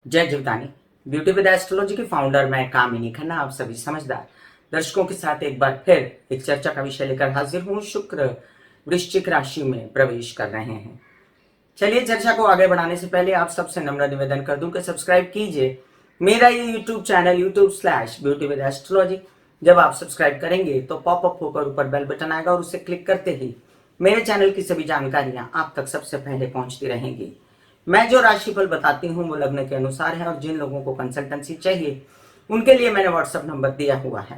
जय Jivdani. Beauty with astrology के founder मैं कामिनी खन्ना आप सभी समझदार दर्शकों के साथ एक बार फिर एक चर्चा का विषय लेकर हाजिर हूं। शुक्र वृश्चिक राशि में प्रवेश कर रहे हैं। चलिए चर्चा को आगे बढ़ाने से पहले आप सबसे नम्र निवेदन कर दूं कि सब्सक्राइब कीजिए मेरा ये यूट्यूब चैनल YouTube/ब्यूटी विद एस्ट्रोलॉजी। जब आप सब्सक्राइब करेंगे तो पॉपअप होकर ऊपर बेल बटन आएगा और उसे क्लिक करते ही मेरे चैनल की सभी जानकारियां आप तक सबसे पहले पहुंचती रहेंगी। मैं जो राशिफल बताती हूँ वो लग्न के अनुसार है और जिन लोगों को कंसल्टेंसी चाहिए उनके लिए मैंने व्हाट्सएप नंबर दिया हुआ है।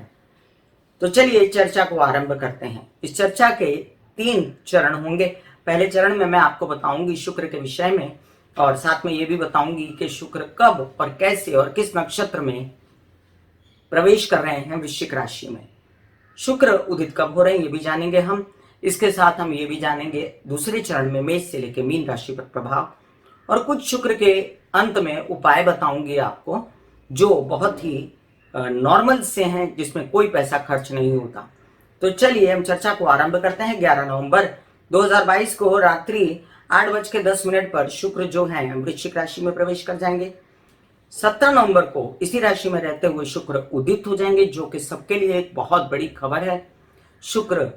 तो चलिए चर्चा को आरंभ करते हैं। इस चर्चा के 3 चरण होंगे। पहले चरण में मैं आपको बताऊंगी शुक्र के विषय में और साथ में ये भी बताऊंगी कि शुक्र कब और कैसे और किस नक्षत्र में प्रवेश कर रहे हैं वृश्चिक राशि में। शुक्र उदित कब हो रहे हैं ये भी जानेंगे हम। इसके साथ हम ये भी जानेंगे दूसरे चरण में मेष से लेकर मीन राशि पर प्रभाव और कुछ शुक्र के अंत में उपाय बताऊंगी आपको जो बहुत ही नॉर्मल से हैं, जिसमें कोई पैसा खर्च नहीं होता। तो चलिए हम चर्चा को आरंभ करते हैं। 11 नवंबर 2022 को रात्रि 8:10 पर शुक्र जो है वृश्चिक राशि में प्रवेश कर जाएंगे। 17 नवंबर को इसी राशि में रहते हुए शुक्र उदित हो जाएंगे, जो कि सबके लिए एक बहुत बड़ी खबर है। शुक्र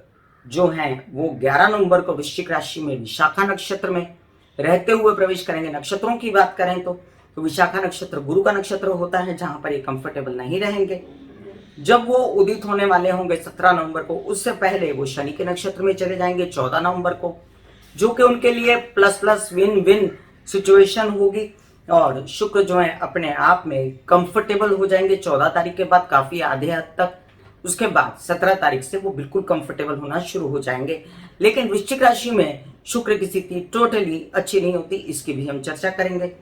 जो है वो 11 नवंबर को वृश्चिक राशि में विशाखा नक्षत्र में रहते हुए प्रवेश करेंगे। नक्षत्रों की बात करें तो विशाखा नक्षत्र गुरु का नक्षत्र होता है, जहां पर ये कंफर्टेबल नहीं रहेंगे। जब वो उदित होने वाले होंगे 17 नवंबर को, उससे पहले वो शनि के नक्षत्र में चले जाएंगे 14 नवंबर को, जो कि उनके लिए plus plus win win situation होगी। और शुक्र जो है अपने आप में कंफर्टेबल हो जाएंगे 14 तारीख के बाद काफी आधे हद तक। उसके बाद 17 तारीख से वो बिल्कुल कंफर्टेबल होना शुरू हो जाएंगे। लेकिन वृश्चिक राशि में शुक्र की स्थिति टोटली अच्छी नहीं होती, इसकी भी हम चर्चा करेंगे।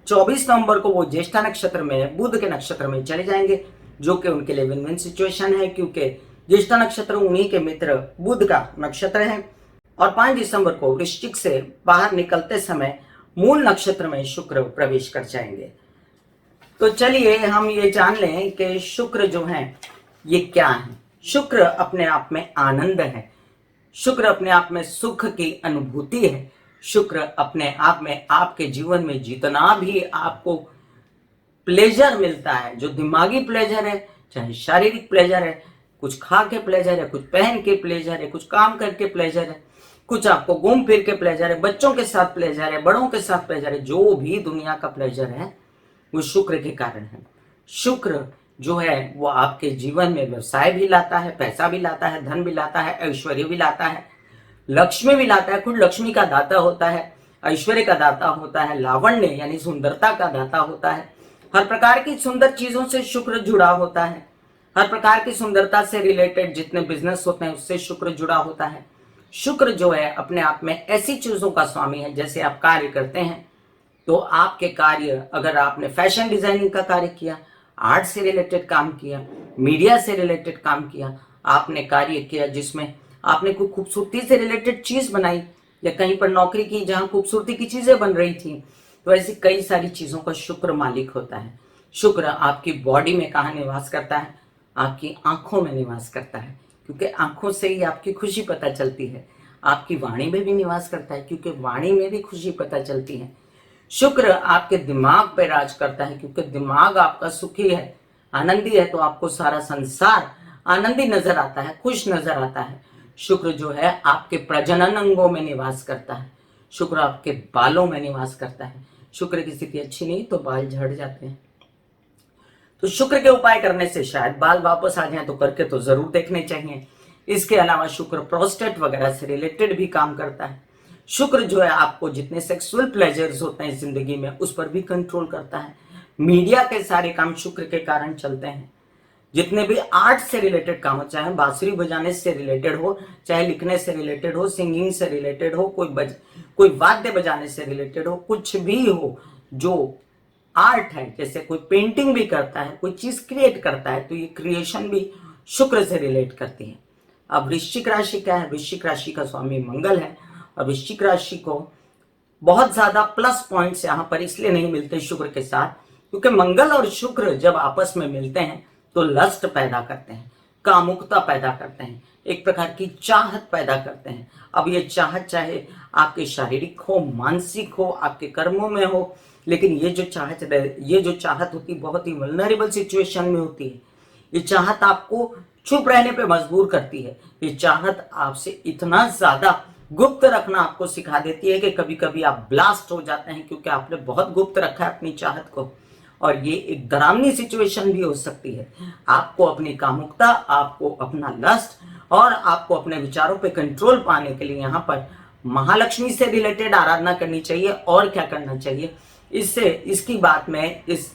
24 नवंबर को वो ज्येष्ठा नक्षत्र में बुध के नक्षत्र में चले जाएंगे, जो कि उनके लिए विन विन सिचुएशन है, क्योंकि ज्येष्ठा नक्षत्र उन्हीं के मित्र बुध का नक्षत्र है। और 5 दिसंबर को वृश्चिक से बाहर निकलते समय मूल नक्षत्र में शुक्र प्रवेश कर जाएंगे। तो चलिए हम ये जान लें कि शुक्र जो है ये क्या है। शुक्र अपने आप में आनंद है, शुक्र अपने आप में सुख की अनुभूति है। शुक्र अपने आप में आपके जीवन में जितना भी आपको प्लेजर मिलता है, जो दिमागी प्लेजर है चाहे शारीरिक प्लेजर है, कुछ खा के प्लेजर है, कुछ पहन के प्लेजर है, कुछ काम करके प्लेजर है, कुछ आपको घूम फिर के प्लेजर है, बच्चों के साथ प्लेजर है, बड़ों के साथ प्लेजर है, जो भी दुनिया का प्लेजर है वो शुक्र के कारण है। शुक्र जो है वो आपके जीवन में व्यवसाय भी लाता है, पैसा भी लाता है, धन भी लाता है, ऐश्वर्य भी लाता है, लक्ष्मी भी लाता है। खुद लक्ष्मी का दाता होता है, ऐश्वर्य का दाता होता है, लावण्य यानी सुंदरता का दाता होता है। हर प्रकार की सुंदर चीजों से शुक्र जुड़ा होता है। हर प्रकार की सुंदरता से रिलेटेड जितने बिजनेस होते हैं उससे शुक्र जुड़ा होता है। शुक्र जो है अपने आप में ऐसी चीजों का स्वामी है, जैसे आप कार्य करते हैं तो आपके कार्य, अगर आपने फैशन डिजाइनिंग का कार्य किया, आर्ट से रिलेटेड काम किया, मीडिया से रिलेटेड काम किया, आपने कार्य किया जिसमें आपने कोई खूबसूरती से रिलेटेड चीज बनाई या कहीं पर नौकरी की जहां खूबसूरती की चीजें बन रही थी, तो ऐसी कई सारी चीजों का शुक्र मालिक होता है। शुक्र आपकी बॉडी में कहाँ निवास करता है? आपकी आंखों में निवास करता है, क्योंकि आंखों से ही आपकी खुशी पता चलती है। आपकी वाणी में भी निवास करता है, क्योंकि वाणी में भी खुशी पता चलती है। शुक्र आपके दिमाग पर राज करता है, क्योंकि दिमाग आपका सुखी है, आनंदी है, तो आपको सारा संसार आनंदी नजर आता है, खुश नजर आता है। शुक्र जो है आपके प्रजनन अंगों में निवास करता है। शुक्र आपके बालों में निवास करता है। शुक्र की स्थिति अच्छी नहीं तो बाल झड़ जाते हैं। तो शुक्र के उपाय करने से शायद बाल वापस आ जाएं, तो करके तो जरूर देखने चाहिए। इसके अलावा शुक्र प्रोस्टेट वगैरह से रिलेटेड भी काम करता है। शुक्र जो है आपको जितने सेक्सुअल प्लेजर्स होते हैं जिंदगी में उस पर भी कंट्रोल करता है। मीडिया के सारे काम शुक्र के कारण चलते हैं। जितने भी आर्ट से रिलेटेड काम हो, चाहे बांसुरी बजाने से रिलेटेड हो, चाहे लिखने से रिलेटेड हो, सिंगिंग से रिलेटेड हो, कोई वाद्य बजाने से रिलेटेड हो, कुछ भी हो जो आर्ट है, जैसे कोई पेंटिंग भी करता है, कोई चीज क्रिएट करता है, तो ये क्रिएशन भी शुक्र से रिलेट करती है। अब वृश्चिक राशि क्या है? वृश्चिक राशि का स्वामी मंगल है और वृश्चिक राशि को बहुत ज्यादा प्लस पॉइंट्स यहाँ पर इसलिए नहीं मिलते शुक्र के साथ, क्योंकि मंगल और शुक्र जब आपस में मिलते हैं तो लस्ट पैदा करते हैं, कामुकता पैदा करते हैं, एक प्रकार की चाहत पैदा करते हैं। अब ये चाहत चाहे आपके शारीरिक हो, मानसिक हो, आपके कर्मों में हो, लेकिन ये जो चाहत होती है बहुत ही वल्नरेबल सिचुएशन में होती है। ये चाहत आपको चुप रहने पे मजबूर करती है। ये चाहत आपसे इतना ज्यादा गुप्त रखना आपको सिखा देती है कि कभी कभी आप ब्लास्ट हो जाते हैं, क्योंकि आपने बहुत गुप्त रखा है अपनी चाहत को। और ये एक डरावनी सिचुएशन भी हो सकती है। आपको अपनी कामुकता, आपको अपना लस्ट और आपको अपने विचारों पे कंट्रोल पाने के लिए यहाँ पर महालक्ष्मी से रिलेटेड आराधना करनी चाहिए। और क्या करना चाहिए, इसकी बात मैं इस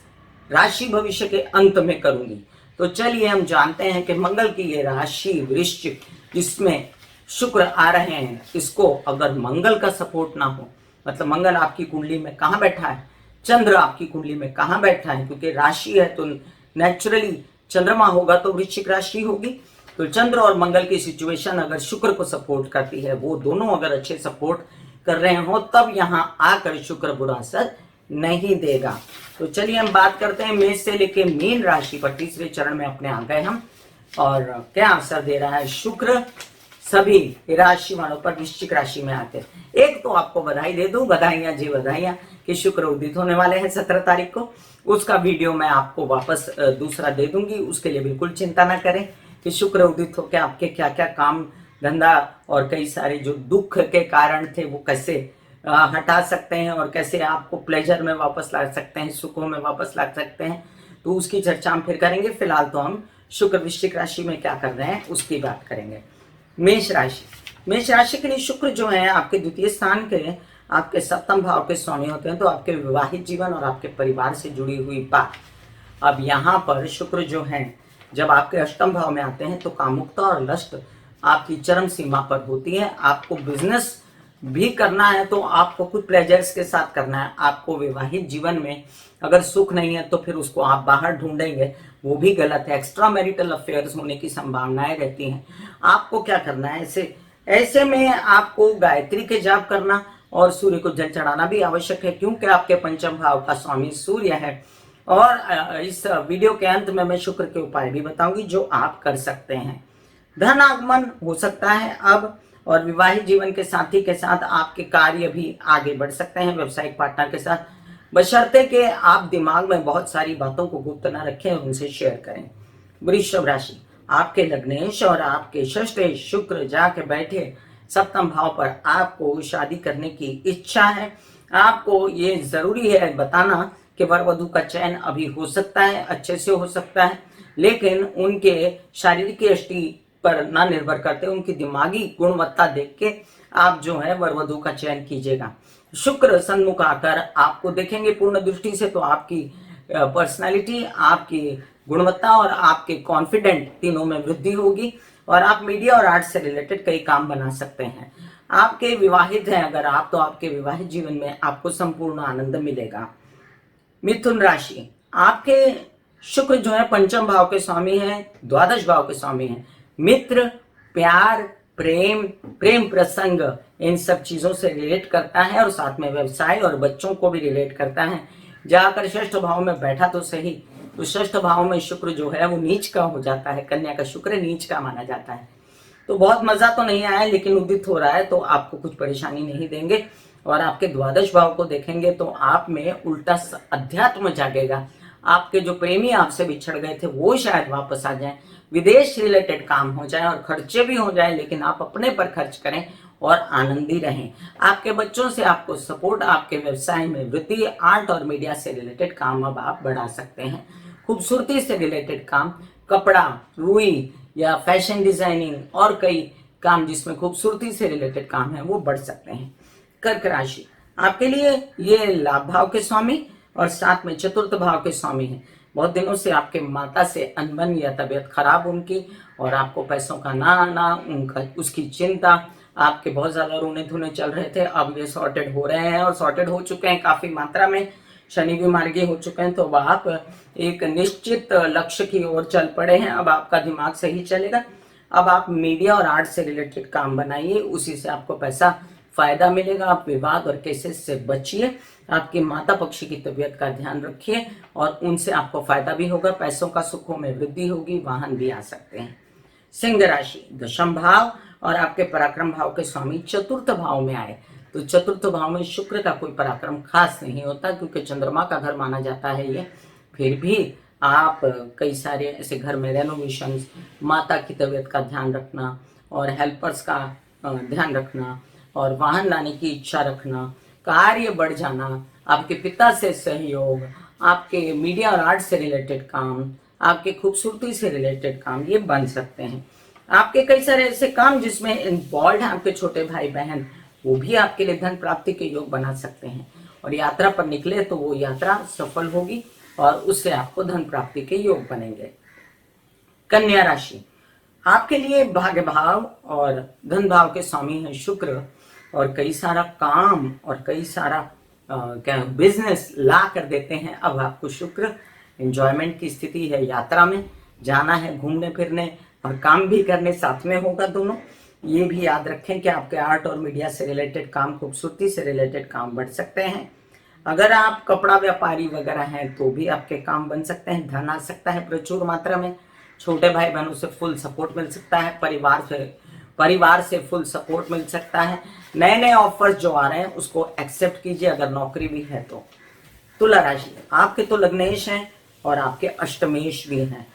राशि भविष्य के अंत में करूंगी। तो चलिए हम जानते हैं कि मंगल की ये राशि वृश्चिक, इसमें शुक्र आ रहे हैं, इसको अगर मंगल का सपोर्ट ना हो, मतलब मंगल आपकी कुंडली में कहाँ बैठा है, चंद्र आपकी कुंडली में कहाँ बैठा है, क्योंकि राशि है तो नेचुरली चंद्रमा होगा तो वृश्चिक राशि होगी। तो चंद्र और मंगल की सिचुएशन अगर शुक्र को सपोर्ट करती है, वो दोनों अगर अच्छे सपोर्ट कर रहे हो, तब यहाँ आकर शुक्र बुरा असर नहीं देगा। तो चलिए हम बात करते हैं मेष से लेके मीन राशि पर, तीसरे चरण में अपने आ गए हम। और क्या असर दे रहा है शुक्र सभी राशि वालों पर वृश्चिक राशि में आते हैं। एक तो आपको बधाई दे दूं, बधाइयां जी बधाइयां, कि शुक्र उदित होने वाले हैं 17 तारीख को। उसका वीडियो मैं आपको वापस दूसरा दे दूंगी, उसके लिए बिल्कुल चिंता ना करें कि शुक्र उदित होकर आपके क्या क्या काम धंधा और कई सारे जो दुख के कारण थे वो कैसे हटा सकते हैं और कैसे आपको प्लेजर में वापस ला सकते हैं, सुखों में वापस ला सकते हैं। तो उसकी चर्चा हम फिर करेंगे। फिलहाल तो हम शुक्र वृश्चिक राशि में क्या कर रहे हैं उसकी बात करेंगे। मेष राशि के लिए शुक्र जो है आपके द्वितीय स्थान के, आपके सप्तम भाव के स्वामी होते हैं। तो आपके विवाहित जीवन और आपके परिवार से जुड़ी हुई बात, अब यहाँ पर शुक्र जो है जब आपके अष्टम भाव में आते हैं तो कामुकता और लस्ट आपकी चरम सीमा पर होती है। आपको बिजनेस भी करना है तो आपको कुछ प्लेजर्स के साथ करना है। आपको विवाहित जीवन में अगर सुख नहीं है तो फिर उसको आप बाहर ढूंढेंगे, वो भी गलत है। एक्स्ट्रा मैरिटल अफेयर्स होने की संभावनाएं रहती हैं। आपको क्या करना है, ऐसे में आपको गायत्री के जाप करना और सूर्य को जल चढ़ाना भी आवश्यक है, क्योंकि आपके पंचम भाव का स्वामी सूर्य है। और इस वीडियो के अंत में मैं शुक्र के उपाय भी बताऊंगी जो आप कर सकते हैं। धन आगमन हो सकता है अब, और विवाहित जीवन के साथी के साथ आपके कार्य भी आगे बढ़ सकते हैं, व्यवसायिक पार्टनर के साथ, बशर्ते कि आप दिमाग में बहुत सारी बातों को गुप्त न रखें और उनसे शेयर करें। वृषभ राशि, आपके लग्नेश और आपके षष्ठेश शुक्र जाके बैठे सप्तम भाव पर, आपको शादी करने की इच्छा है। आपको ये जरूरी है बताना कि वर वधु का चयन अभी हो सकता है, अच्छे से हो सकता है, लेकिन उनके शारीरिक दृष्टि पर ना निर्भर करते, उनकी दिमागी गुणवत्ता देख के आप जो है वर वधु का चयन कीजिएगा। शुक्र सन्मुख आकर आपको देखेंगे पूर्ण दृष्टि से, तो आपकी पर्सनालिटी, आपकी गुणवत्ता और आपके कॉन्फिडेंट तीनों में वृद्धि होगी और आप मीडिया और आर्ट से रिलेटेड कई काम बना सकते हैं। आपके विवाहित हैं अगर आप, तो आपके विवाहित जीवन में आपको संपूर्ण आनंद मिलेगा। मिथुन राशि, आपके शुक्र जो है पंचम भाव के स्वामी हैं, द्वादश भाव के स्वामी हैं। मित्र, प्यार, प्रेम प्रसंग, इन सब चीजों से रिलेट करता है और साथ में व्यवसाय और बच्चों को भी रिलेट करता है। जाकर षष्ठ भाव में बैठा तो सही, तो षष्ठ भाव में शुक्र जो है वो नीच का हो जाता है, कन्या का शुक्र नीच का माना जाता है। तो बहुत मजा तो नहीं आया, लेकिन उदित हो रहा है तो आपको कुछ परेशानी नहीं देंगे। और आपके द्वादश भाव को देखेंगे तो आप में उल्टा अध्यात्म जागेगा। आपके जो प्रेमी आपसे बिछड़ गए थे वो शायद वापस आ जाएं, विदेश रिलेटेड काम हो जाए और खर्चे भी हो जाए, लेकिन आप अपने पर खर्च करें और आनंदी रहें। आपके बच्चों से आपको सपोर्ट, आपके व्यवसाय में वृद्धि, आर्ट और मीडिया से रिलेटेड काम अब आप बढ़ा सकते हैं। खूबसूरती से रिलेटेड काम, कपड़ा, रुई या फैशन डिजाइनिंग और कई काम जिसमें खूबसूरती से रिलेटेड काम है वो बढ़ सकते हैं। कर्क राशि, आपके लिए ये लाभ भाव के स्वामी और साथ में चतुर्थ भाव के स्वामी हैं। बहुत दिनों से आपके माता से अनबन या तबीयत खराब उनकी, और आपको पैसों का ना आना, उनका उसकी चिंता, आपके बहुत ज्यादा रोने धोने चल रहे थे, अब ये सॉर्टेड हो रहे हैं और सॉर्टेड हो चुके हैं काफी मात्रा में। शनि भी मार्गी हो चुके हैं, तो अब आप एक निश्चित लक्ष्य की ओर चल पड़े हैं। अब आपका दिमाग सही चलेगा। अब आप मीडिया और आर्ट से रिलेटेड काम बनाइए, उसी से आपको पैसा फायदा मिलेगा। आप विवाद और केसेस से बचिए। आपके माता पक्ष की तबीयत का ध्यान रखिए और उनसे आपको फायदा भी होगा, पैसों का सुखों में वृद्धि होगी, वाहन भी आ सकते हैं। सिंह राशि, दशम भाव और आपके पराक्रम भाव के स्वामी चतुर्थ भाव में आए तो चतुर्थ भाव में शुक्र का कोई पराक्रम खास नहीं होता, क्योंकि चंद्रमा का घर माना जाता है ये। फिर भी आप कई सारे ऐसे घर में रेनोवेशन, माता की तबीयत का ध्यान रखना और हेल्पर्स का ध्यान रखना और वाहन लाने की इच्छा रखना, कार्य बढ़ जाना, आपके पिता से सहयोग, आपके मीडिया और आर्ट से रिलेटेड काम, आपके खूबसूरती से रिलेटेड काम, ये बन सकते हैं। आपके कई सारे ऐसे काम जिसमें इन्वॉल्व हैं आपके छोटे भाई बहन, वो भी आपके लिए धन प्राप्ति के योग बना सकते हैं। और यात्रा पर निकले तो वो यात्रा सफल होगी और उससे आपको धन प्राप्ति के योग बनेंगे। कन्या राशि, आपके लिए भाग्य भाव और धन भाव के स्वामी है शुक्र, और कई सारा काम और कई सारा क्या बिजनेस ला कर देते हैं अब आपको शुक्र। एंजॉयमेंट की स्थिति है, यात्रा में जाना है, घूमने फिरने और काम भी करने साथ में होगा दोनों। ये भी याद रखें कि आपके आर्ट और मीडिया से रिलेटेड काम, खूबसूरती से रिलेटेड काम बढ़ सकते हैं। अगर आप कपड़ा व्यापारी वगैरह हैं तो भी आपके काम बन सकते हैं, धन आ सकता है प्रचुर मात्रा में। छोटे भाई बहनों से फुल सपोर्ट मिल सकता है, परिवार से फुल सपोर्ट मिल सकता है। नए नए ऑफर्स जो आ रहे हैं उसको एक्सेप्ट कीजिए, अगर नौकरी भी है तो। तुला राशि, आपके तो लग्नेश हैं और आपके अष्टमेश भी हैं,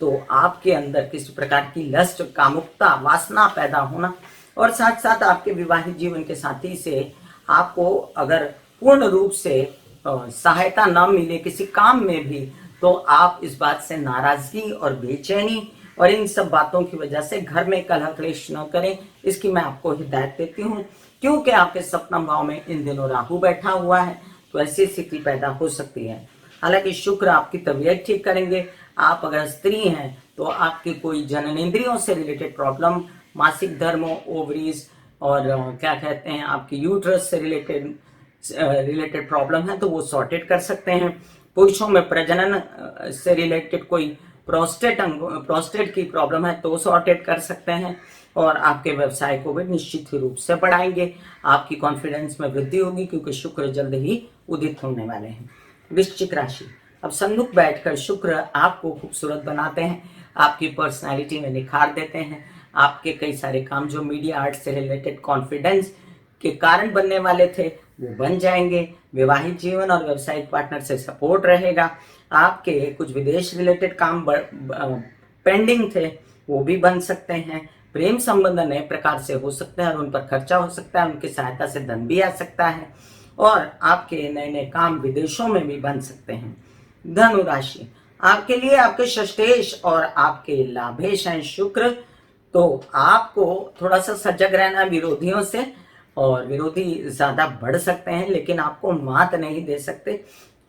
तो आपके अंदर किसी प्रकार की लस्ट, कामुकता, वासना पैदा होना और साथ साथ आपके विवाहित जीवन के साथी से आपको अगर पूर्ण रूप से सहायता न मिले किसी काम में भी, तो आप इस बात से नाराजगी और बेचैनी और इन सब बातों की वजह से घर में कलह क्लेश न करें, इसकी मैं आपको हिदायत देती हूँ। क्योंकि आपके सप्तम भाव में इन दिनों राहु बैठा हुआ है, तो ऐसी स्थिति पैदा हो सकती है। हालांकि शुक्र आपकी तबीयत ठीक करेंगे। आप अगर स्त्री हैं तो आपकी कोई जननेंद्रियों से रिलेटेड प्रॉब्लम, मासिक धर्म, ओवरीज और क्या कहते हैं आपकी यूट्रस से रिलेटेड प्रॉब्लम है तो वो सॉर्टेड कर सकते हैं। पुरुषों में प्रजनन से रिलेटेड कोई प्रोस्टेट की प्रॉब्लम है तो सॉर्टेड कर सकते हैं। और आपके व्यवसाय को भी निश्चित रूप से बढ़ाएंगे। आपकी कॉन्फिडेंस में वृद्धि होगी क्योंकि शुक्र जल्द ही उदित होने वाले हैं। वृश्चिक राशि, अब सन्मुख बैठकर शुक्र आपको खूबसूरत बनाते हैं, आपकी पर्सनालिटी में निखार देते हैं। आपके कई सारे काम जो मीडिया आर्ट से रिलेटेड कॉन्फिडेंस के कारण बनने वाले थे वो बन जाएंगे। विवाहित जीवन और व्यावसायिक पार्टनर से सपोर्ट रहेगा। आपके कुछ विदेश रिलेटेड काम पेंडिंग थे वो भी बन सकते हैं। प्रेम संबंध नए प्रकार से हो सकते हैं और उन पर खर्चा हो सकता है, उनकी सहायता से धन भी आ सकता है और आपके नए नए काम विदेशों में भी बन सकते हैं। धनु राशि, आपके लिए आपके षष्ठेश और आपके लाभेश हैं शुक्र, तो आपको थोड़ा सा सजग रहना विरोधियों से, और विरोधी ज्यादा बढ़ सकते हैं लेकिन आपको मात नहीं दे सकते,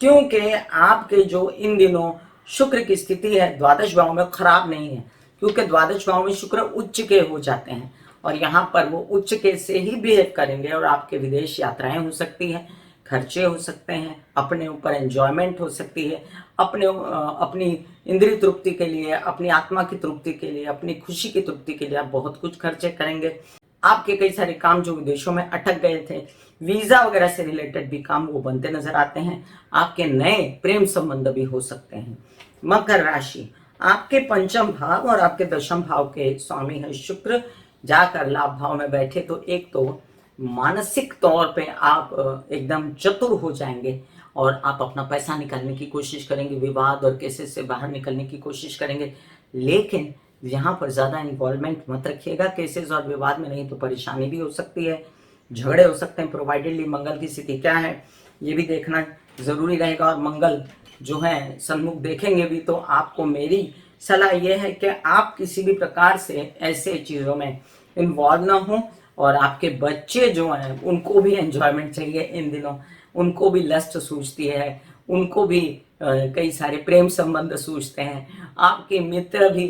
क्योंकि आपके जो इन दिनों शुक्र की स्थिति है द्वादश भाव में खराब नहीं है, क्योंकि द्वादश भाव में शुक्र उच्च के हो जाते हैं और यहाँ पर वो उच्च के से ही बिहेव करेंगे और आपके विदेश यात्राएं हो सकती हैं, खर्चे हो सकते हैं, अपने ऊपर एंजॉयमेंट हो सकती है, अपनी इंद्रिय तृप्ति के लिए, अपनी आत्मा की तृप्ति के लिए, अपनी खुशी की तृप्ति के लिए आप बहुत कुछ खर्चे करेंगे। आपके कई सारे काम जो विदेशों में अटक गए थे, वीजा वगैरह से रिलेटेड भी काम वो बनते नजर आते हैं। आपके नए प्रेम संबंध भी हो सकते हैं। मकर राशि, आपके पंचम भाव और आपके दशम भाव के स्वामी है शुक्र, जाकर लाभ भाव में बैठे तो एक तो मानसिक तौर पे आप एकदम चतुर हो जाएंगे और आप अपना पैसा निकालने की कोशिश करेंगे, विवाद और केसेस से बाहर निकलने की कोशिश करेंगे, लेकिन यहाँ पर ज्यादा इन्वॉल्वमेंट मत रखिएगा केसेस और विवाद में, नहीं तो परेशानी भी हो सकती है, झगड़े हो सकते हैं। प्रोवाइडेडली मंगल की स्थिति क्या है ये भी देखना जरूरी रहेगा और मंगल जो है सन्मुख देखेंगे भी, तो आपको मेरी सलाह यह है कि आप किसी भी प्रकार से ऐसे चीजों में इन्वॉल्व ना हो। और आपके बच्चे जो हैं उनको भी एंजॉयमेंट चाहिए इन दिनों, उनको भी लस्ट सूझती है, उनको भी कई सारे प्रेम संबंध सूझते हैं। आपके मित्र भी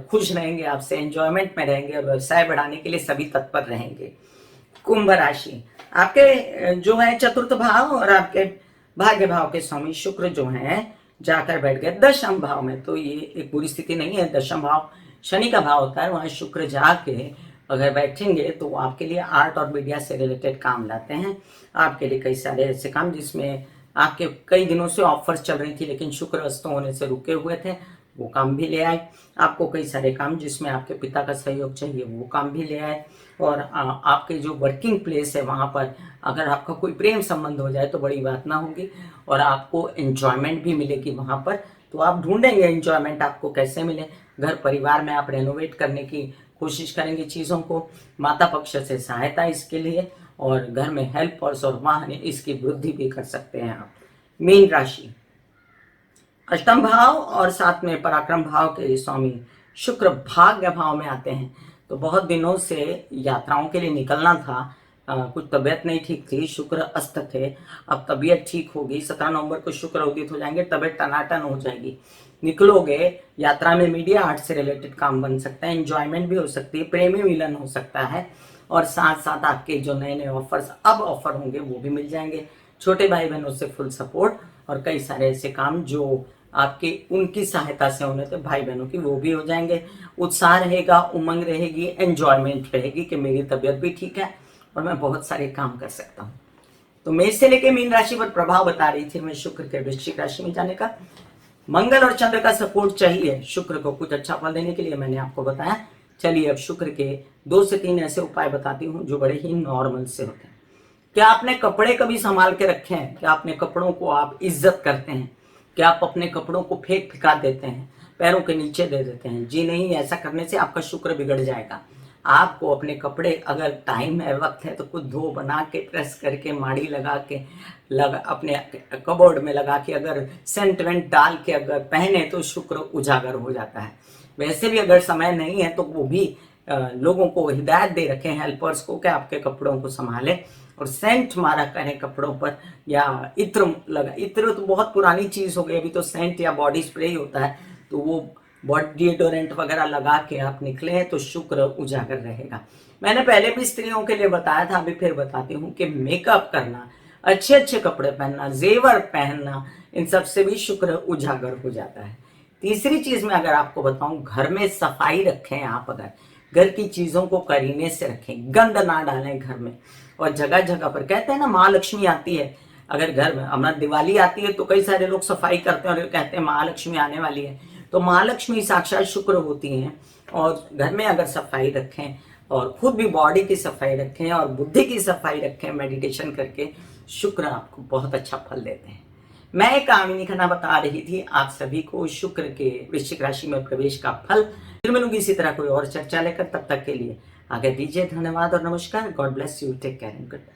खुश रहेंगे, आपसे एंजॉयमेंट में रहेंगे और व्यवसाय बढ़ाने के लिए सभी तत्पर रहेंगे। कुंभ राशि, आपके जो है चतुर्थ भाव और आपके भाग्य भाव के स्वामी शुक्र जो हैं जाकर बैठ गए दशम भाव में, तो ये एक बुरी स्थिति नहीं है। दशम भाव शनि का भाव होता है, वहां शुक्र जाके अगर बैठेंगे तो आपके लिए आर्ट और मीडिया से रिलेटेड काम लाते हैं। आपके लिए कई सारे ऐसे काम जिसमें आपके कई दिनों से ऑफर्स चल रही थी लेकिन शुक्र अस्त होने से रुके हुए थे, वो काम भी ले आए। आपको कई सारे काम जिसमें आपके पिता का सहयोग चाहिए वो काम भी ले आए। और आपके जो वर्किंग प्लेस है वहाँ पर अगर आपका कोई प्रेम संबंध हो जाए तो बड़ी बात ना होगी, और आपको एंजॉयमेंट भी मिलेगी वहाँ पर। तो आप ढूंढेंगे एंजॉयमेंट आपको कैसे मिले। घर परिवार में आप रेनोवेट करने की कोशिश करेंगे चीज़ों को, माता पक्ष से सहायता इसके लिए, और घर में हेल्पर्स और वाहन इसकी वृद्धि भी कर सकते हैं आप। मीन राशि, अष्टम भाव और साथ में पराक्रम भाव के स्वामी शुक्र भाग्य भाव में आते हैं। तो बहुत दिनों से यात्राओं के लिए निकलना था, कुछ तबीयत नहीं ठीक थी, शुक्र अस्त थे, अब तबीयत ठीक होगी। 17 नवंबर को शुक्र उदित हो जाएंगे, तबीयत टनाटन हो जाएगी, निकलोगे यात्रा में। मीडिया आर्ट से रिलेटेड काम बन सकता है, एंजॉयमेंट भी हो सकती है, प्रेमी मिलन हो सकता है, और साथ साथ आपके जो नए नए ऑफर्स अब ऑफर होंगे वो भी मिल जाएंगे। छोटे भाई बहनों से फुल सपोर्ट, और कई सारे ऐसे काम जो आपके उनकी सहायता से होने थे भाई बहनों की वो भी हो जाएंगे। उत्साह रहेगा, उमंग रहेगी, एंजॉयमेंट रहेगी कि मेरी तबीयत भी ठीक है और मैं बहुत सारे काम कर सकता हूँ। तो मेष से लेके मीन राशि पर प्रभाव बता रही थी मैं शुक्र के वृश्चिक राशि में जाने का। मंगल और चंद्र का सपोर्ट चाहिए शुक्र को कुछ अच्छा फल देने के लिए, मैंने आपको बताया। चलिए अब शुक्र के 2 से 3 ऐसे उपाय बताती हूँ जो बड़े ही नॉर्मल से होते हैं। क्या आपने कपड़े कभी संभाल के रखे हैं? क्या अपने कपड़ों को आप इज्जत करते हैं? क्या आप अपने कपड़ों को फेंक फिका देते हैं, पैरों के नीचे दे देते हैं? जी नहीं, ऐसा करने से आपका शुक्र बिगड़ जाएगा। आपको अपने कपड़े अगर टाइम है, वक्त है, तो कुछ धो बना के प्रेस करके माड़ी लगा के अपने कबोर्ड में लगा के अगर सेंट वेंट डाल के अगर पहने तो शुक्र उजागर हो जाता है। वैसे भी अगर समय नहीं है तो वो भी लोगों को हिदायत दे रखे हैं हेल्पर्स को कि आपके कपड़ों को संभाले और सेंट मारा करें कपड़ों पर, या इत्र लगा। इत्र तो बहुत पुरानी चीज हो गई, अभी तो सेंट या बॉडी स्प्रे ही होता है, तो वो बॉडी डिओडोरेंट वगैरह लगा के आप निकले तो शुक्र उजागर रहेगा। मैंने पहले भी स्त्रियों के लिए बताया था, अभी फिर बताती हूँ कि मेकअप करना, अच्छे अच्छे कपड़े पहनना, जेवर पहनना, इन सब से भी शुक्र उजागर हो जाता है। तीसरी चीज में अगर आपको बताऊं, घर में सफाई रखें आप। अगर घर की चीजों को करीने से रखें, गंद ना डालें घर में। और जगह जगह पर कहते हैं ना माँ लक्ष्मी आती है, अगर घर में हमारा दिवाली आती है तो कई सारे लोग सफाई करते हैं और कहते हैं माँ लक्ष्मी आने वाली है। तो माँ लक्ष्मी साक्षात शुक्र होती हैं। और घर में अगर सफाई रखें और खुद भी बॉडी की सफाई रखें और बुद्धि की सफाई रखें मेडिटेशन करके, शुक्र आपको बहुत अच्छा फल देते हैं। मैं कामिनी खन्ना बता रही थी आप सभी को शुक्र के वृश्चिक राशि में प्रवेश का फल। फिर मिलूंगी इसी तरह कोई और चर्चा लेकर, तब तक के लिए आगे दीजिए धन्यवाद और नमस्कार। God bless you, take care and good bye.